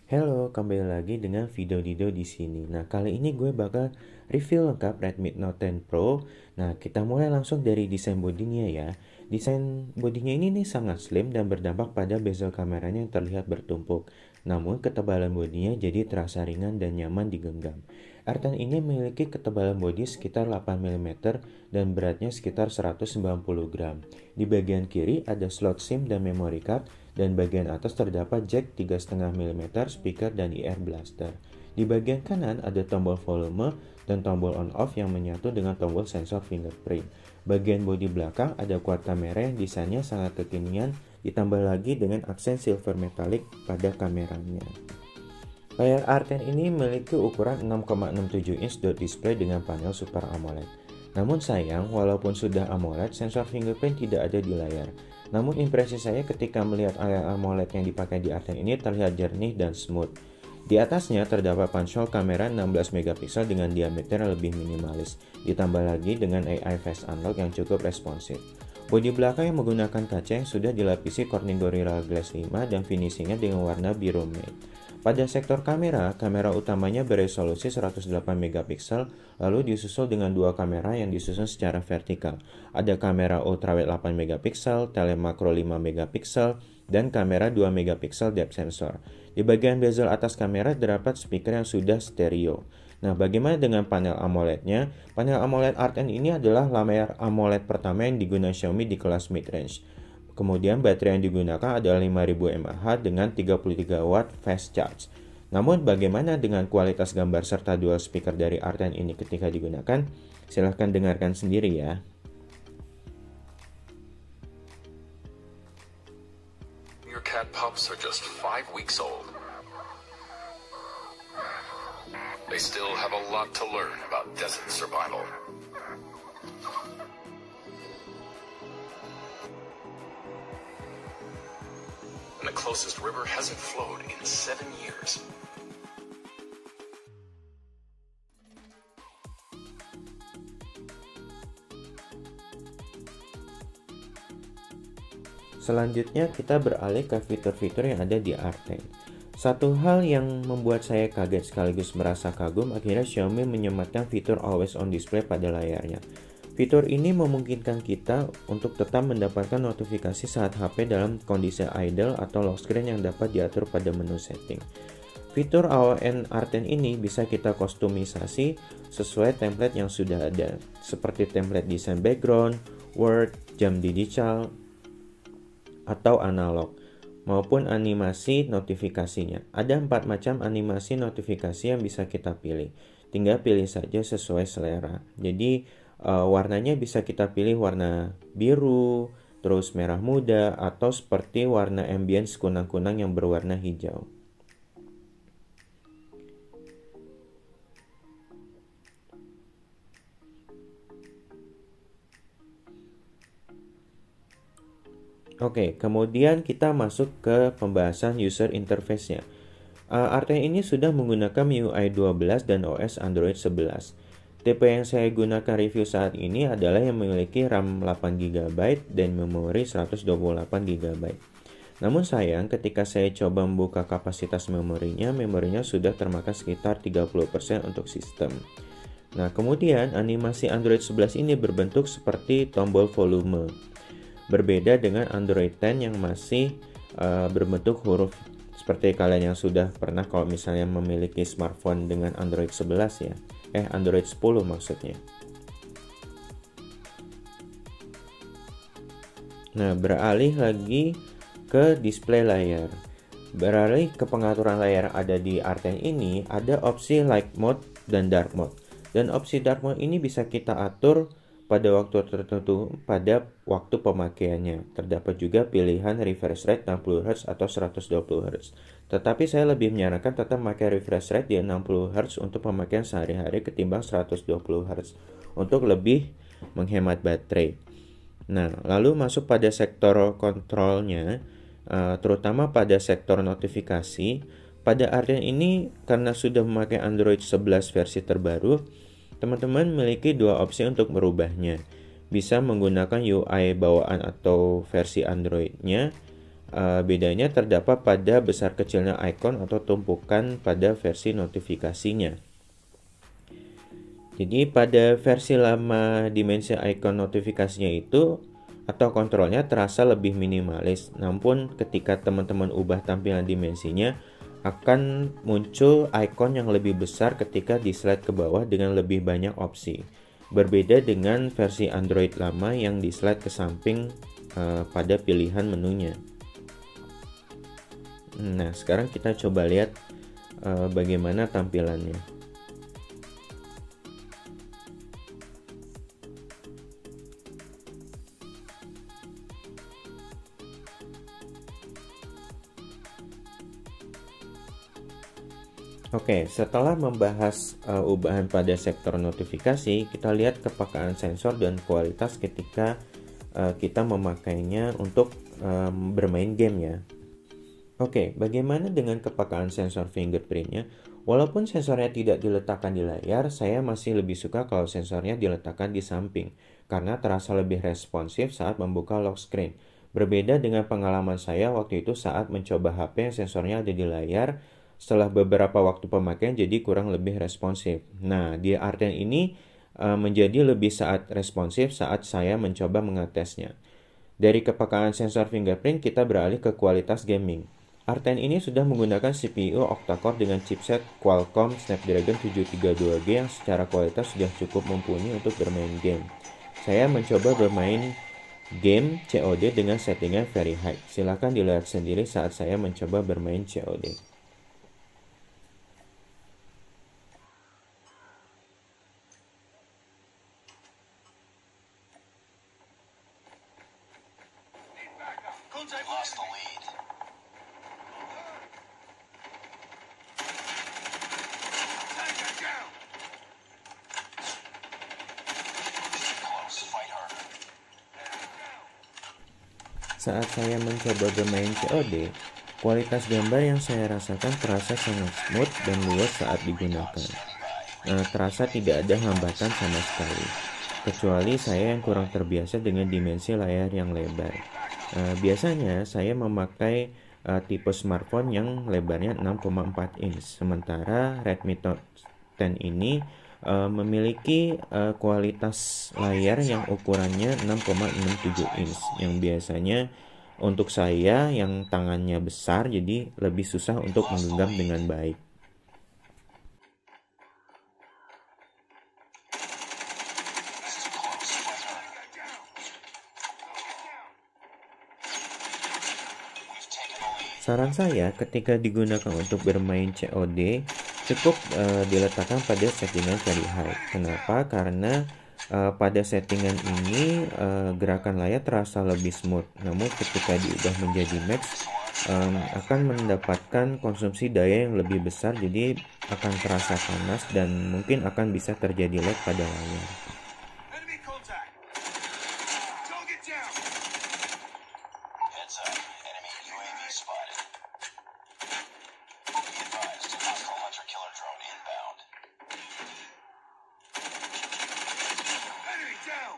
Halo, kembali lagi dengan video Dido di sini. Nah, kali ini gue bakal review lengkap Redmi Note 10 Pro. Nah, kita mulai langsung dari desain bodinya ya. Desain bodinya ini nih sangat slim dan berdampak pada bezel kameranya yang terlihat bertumpuk. Namun, ketebalan bodinya jadi terasa ringan dan nyaman digenggam. R10 ini memiliki ketebalan bodi sekitar 8 mm dan beratnya sekitar 190 gram. Di bagian kiri ada slot SIM dan memory card, dan bagian atas terdapat jack 3,5 mm, speaker, dan IR blaster. Di bagian kanan ada tombol volume dan tombol on off yang menyatu dengan tombol sensor fingerprint. Bagian bodi belakang ada quad kamera yang desainnya sangat kekinian, ditambah lagi dengan aksen silver metallic pada kameranya. Layar R10 ini memiliki ukuran 6,67 inch dot display dengan panel Super AMOLED. Namun sayang, walaupun sudah AMOLED, sensor fingerprint tidak ada di layar. Namun impresi saya ketika melihat layar AMOLED yang dipakai di R10 ini terlihat jernih dan smooth. Di atasnya terdapat pansel kamera 16 megapiksel dengan diameter yang lebih minimalis, ditambah lagi dengan AI Face Unlock yang cukup responsif. Bodi belakang yang menggunakan kaca yang sudah dilapisi Corning Gorilla Glass 5 dan finishingnya dengan warna biru matte. Pada sektor kamera, kamera utamanya beresolusi 108 megapiksel, lalu disusul dengan dua kamera yang disusun secara vertikal. Ada kamera ultrawide 8 megapiksel, telemakro 5 megapiksel, dan kamera 2 megapiksel depth sensor. Di bagian bezel atas kamera terdapat speaker yang sudah stereo. Nah, bagaimana dengan panel AMOLED-nya? Panel AMOLED R10 ini adalah layar AMOLED pertama yang digunakan Xiaomi di kelas mid-range. Kemudian baterai yang digunakan adalah 5000 mAh dengan 33 watt fast charge. Namun bagaimana dengan kualitas gambar serta dual speaker dari R10 ini ketika digunakan? Silahkan dengarkan sendiri ya. Your cat pups are just 5 weeks old. They still have a lot to learn about desert survival. And the closest river hasn't flowed in 7 years. Selanjutnya kita beralih ke fitur-fitur yang ada di R10. Satu hal yang membuat saya kaget sekaligus merasa kagum, akhirnya Xiaomi menyematkan fitur Always On Display pada layarnya. Fitur ini memungkinkan kita untuk tetap mendapatkan notifikasi saat HP dalam kondisi idle atau lock screen yang dapat diatur pada menu setting. Fitur AON R10 ini bisa kita kustomisasi sesuai template yang sudah ada, seperti template desain background, word, jam digital, atau analog, maupun animasi notifikasinya. Ada 4 macam animasi notifikasi yang bisa kita pilih. Tinggal pilih saja sesuai selera. Jadi warnanya bisa kita pilih warna biru, terus merah muda, atau seperti warna ambience kunang-kunang yang berwarna hijau. Oke, kemudian kita masuk ke pembahasan user interface-nya. R10 ini sudah menggunakan MIUI 12 dan OS Android 11. Tipe yang saya gunakan review saat ini adalah yang memiliki RAM 8GB dan memori 128GB. Namun sayang, ketika saya coba membuka kapasitas memorinya sudah termakan sekitar 30% untuk sistem. Nah, kemudian animasi Android 11 ini berbentuk seperti tombol volume. Berbeda dengan Android 10 yang masih berbentuk huruf. Seperti kalian yang sudah pernah kalau misalnya memiliki smartphone dengan Android 11 ya. Android 10 maksudnya. Nah, beralih lagi ke display layar. Beralih ke pengaturan layar ada di R10 ini, ada opsi light mode dan dark mode. Dan opsi dark mode ini bisa kita atur pada waktu tertentu pada waktu pemakaiannya. Terdapat juga pilihan refresh rate 60Hz atau 120Hz. Tetapi saya lebih menyarankan tetap memakai refresh rate di 60Hz untuk pemakaian sehari-hari ketimbang 120Hz untuk lebih menghemat baterai. Nah, lalu masuk pada sektor kontrolnya, terutama pada sektor notifikasi. Pada R10 ini karena sudah memakai Android 11 versi terbaru, teman-teman memiliki dua opsi untuk merubahnya. Bisa menggunakan UI bawaan atau versi Android-nya, bedanya terdapat pada besar kecilnya icon atau tumpukan pada versi notifikasinya. Jadi pada versi lama dimensi icon notifikasinya itu atau kontrolnya terasa lebih minimalis. Namun ketika teman-teman ubah tampilan dimensinya, akan muncul icon yang lebih besar ketika di slide ke bawah dengan lebih banyak opsi. Berbeda dengan versi Android lama yang di slide ke samping pada pilihan menunya. Nah, sekarang kita coba lihat bagaimana tampilannya. Oke, setelah membahas ubahan pada sektor notifikasi, kita lihat kepekaan sensor dan kualitas ketika kita memakainya untuk bermain game ya. Oke, bagaimana dengan kepekaan sensor fingerprintnya? Walaupun sensornya tidak diletakkan di layar, saya masih lebih suka kalau sensornya diletakkan di samping, karena terasa lebih responsif saat membuka lock screen. Berbeda dengan pengalaman saya waktu itu saat mencoba HP yang sensornya ada di layar, setelah beberapa waktu pemakaian jadi kurang lebih responsif. Nah, di Arten ini menjadi lebih responsif saat saya mencoba mengetesnya. Dari kepekaan sensor fingerprint, kita beralih ke kualitas gaming. Arten ini sudah menggunakan CPU octa-core dengan chipset Qualcomm Snapdragon 732G yang secara kualitas sudah cukup mumpuni untuk bermain game. Saya mencoba bermain game COD dengan settingan very high. Silahkan dilihat sendiri saat saya mencoba bermain COD. Lost the lead. Close, fight harder. Saat saya mencoba bermain COD, kualitas gambar yang saya rasakan terasa sangat smooth dan luas saat digunakan. Terasa tidak ada hambatan sama sekali, kecuali saya yang kurang terbiasa dengan dimensi layar yang lebar. Biasanya saya memakai tipe smartphone yang lebarnya 6,4 inch, sementara Redmi Note 10 ini memiliki kualitas layar yang ukurannya 6,67 inch, yang biasanya untuk saya yang tangannya besar jadi lebih susah untuk menggenggam dengan baik. Saran saya ketika digunakan untuk bermain COD cukup diletakkan pada settingan very high. Kenapa? Karena pada settingan ini gerakan layar terasa lebih smooth. Namun ketika diubah menjadi max akan mendapatkan konsumsi daya yang lebih besar, jadi akan terasa panas dan mungkin akan bisa terjadi lag pada layar. Heads up. Enemy UAV spotted. Be advised, hostile hunter-killer drone inbound. Enemy down.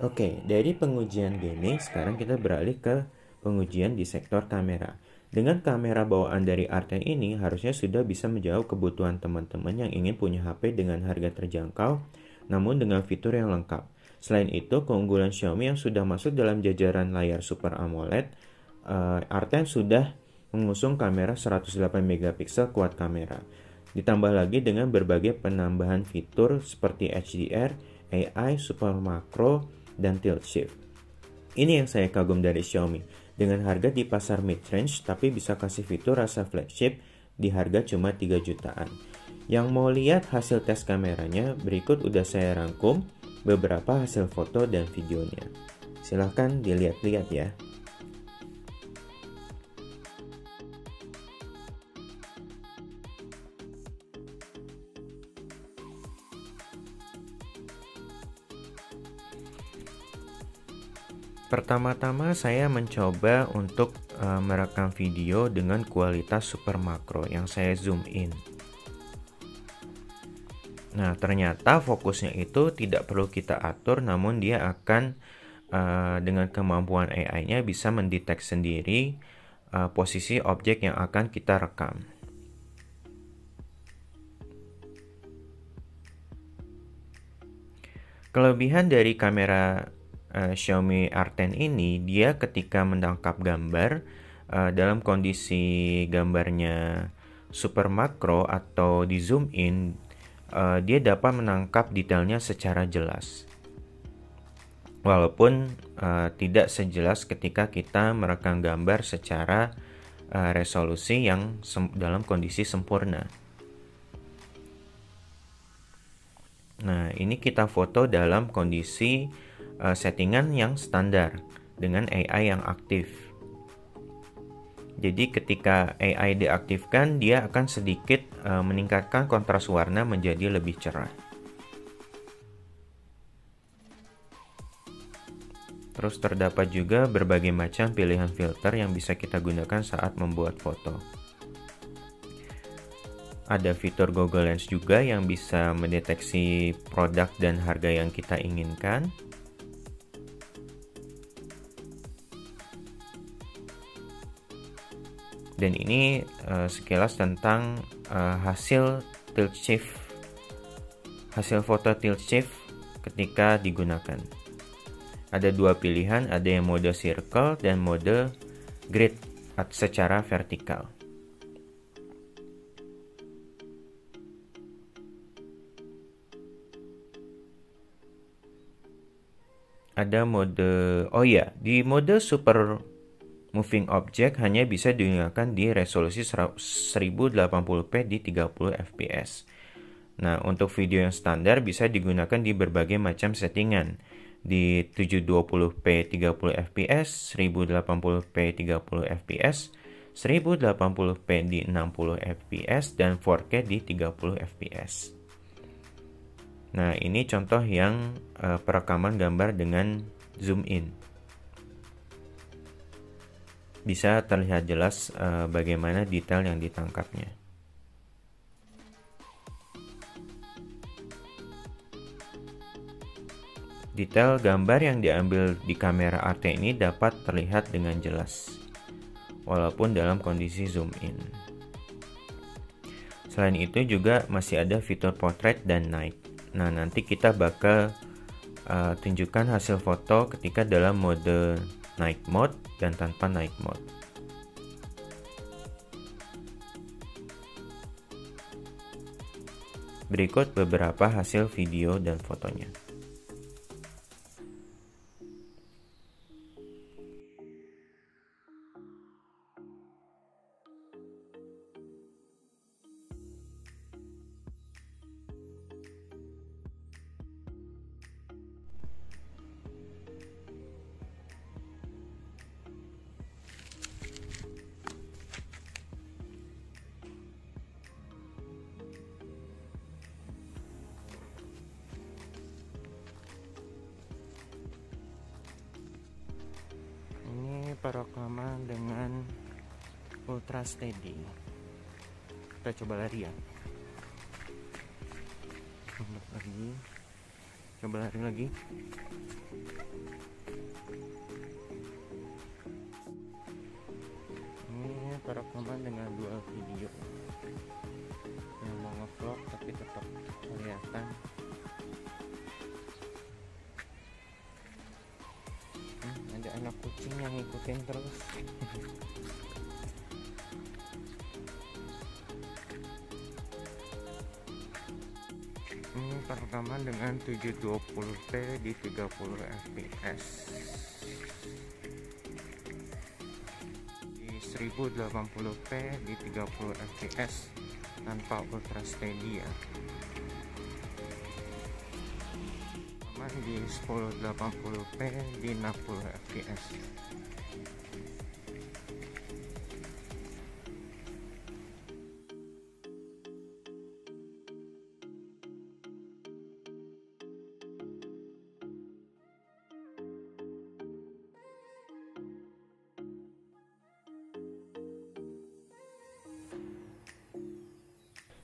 Oke, dari pengujian gaming, sekarang kita beralih ke pengujian di sektor kamera. Dengan kamera bawaan dari Arten ini, harusnya sudah bisa menjawab kebutuhan teman-teman yang ingin punya HP dengan harga terjangkau, namun dengan fitur yang lengkap. Selain itu, keunggulan Xiaomi yang sudah masuk dalam jajaran layar Super AMOLED, Arten sudah mengusung kamera 108 MP quad kamera. Ditambah lagi dengan berbagai penambahan fitur seperti HDR, AI, Super Macro, dan Tilt Shift. Ini yang saya kagum dari Xiaomi. Dengan harga di pasar mid-range tapi bisa kasih fitur rasa flagship di harga cuma 3 jutaan. Yang mau lihat hasil tes kameranya, berikut udah saya rangkum beberapa hasil foto dan videonya. Silahkan dilihat-lihat ya. Pertama-tama saya mencoba untuk merekam video dengan kualitas super makro yang saya zoom in. Nah, ternyata fokusnya itu tidak perlu kita atur, namun dia akan dengan kemampuan AI-nya bisa mendeteksi sendiri posisi objek yang akan kita rekam. Kelebihan dari kamera Xiaomi R10 ini, dia ketika menangkap gambar dalam kondisi gambarnya super makro atau di zoom in, dia dapat menangkap detailnya secara jelas. Walaupun tidak sejelas ketika kita merekam gambar secara resolusi yang dalam kondisi sempurna. Nah, ini kita foto dalam kondisi settingan yang standar dengan AI yang aktif. Jadi ketika AI diaktifkan, dia akan sedikit meningkatkan kontras warna menjadi lebih cerah. Terus terdapat juga berbagai macam pilihan filter yang bisa kita gunakan saat membuat foto. Ada fitur Google Lens juga yang bisa mendeteksi produk dan harga yang kita inginkan. Dan ini sekilas tentang hasil foto tilt shift ketika digunakan. Ada dua pilihan, ada yang mode circle dan mode grid secara vertikal. Ada mode, di mode super moving object hanya bisa digunakan di resolusi 1080p di 30 fps. Nah, untuk video yang standar bisa digunakan di berbagai macam settingan, di 720p 30 fps, 1080p 30 fps, 1080p di 60 fps, dan 4K di 30 fps. Nah, ini contoh yang perekaman gambar dengan zoom in. Bisa terlihat jelas bagaimana detail yang ditangkapnya. Detail gambar yang diambil di kamera R10 ini dapat terlihat dengan jelas, walaupun dalam kondisi zoom in. Selain itu juga masih ada fitur portrait dan night. Nah, nanti kita bakal tunjukkan hasil foto ketika dalam mode night mode dan tanpa night mode. Berikut beberapa hasil video dan fotonya. Perekaman dengan ultra steady. Kita coba lari ya. Coba lari lagi. Ini perekaman dengan dual video yang mau nge-vlog tapi tetap kelihatan. Ada anak kucing yang ngikutin terus. Ini perekaman dengan 720p di 30 fps, di 1080p di 30 fps tanpa ultra steady ya. Di 1080p di 60 fps.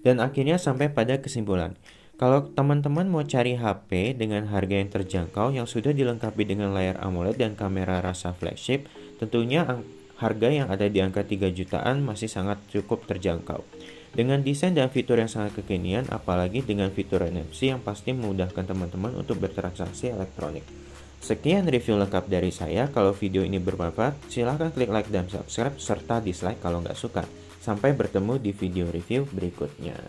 Dan akhirnya sampai pada kesimpulan. Kalau teman-teman mau cari HP dengan harga yang terjangkau yang sudah dilengkapi dengan layar AMOLED dan kamera rasa flagship, tentunya harga yang ada di angka 3 jutaan masih sangat cukup terjangkau. Dengan desain dan fitur yang sangat kekinian, apalagi dengan fitur NFC yang pasti memudahkan teman-teman untuk bertransaksi elektronik. Sekian review lengkap dari saya. Kalau video ini bermanfaat, silahkan klik like dan subscribe serta dislike kalau nggak suka. Sampai bertemu di video review berikutnya.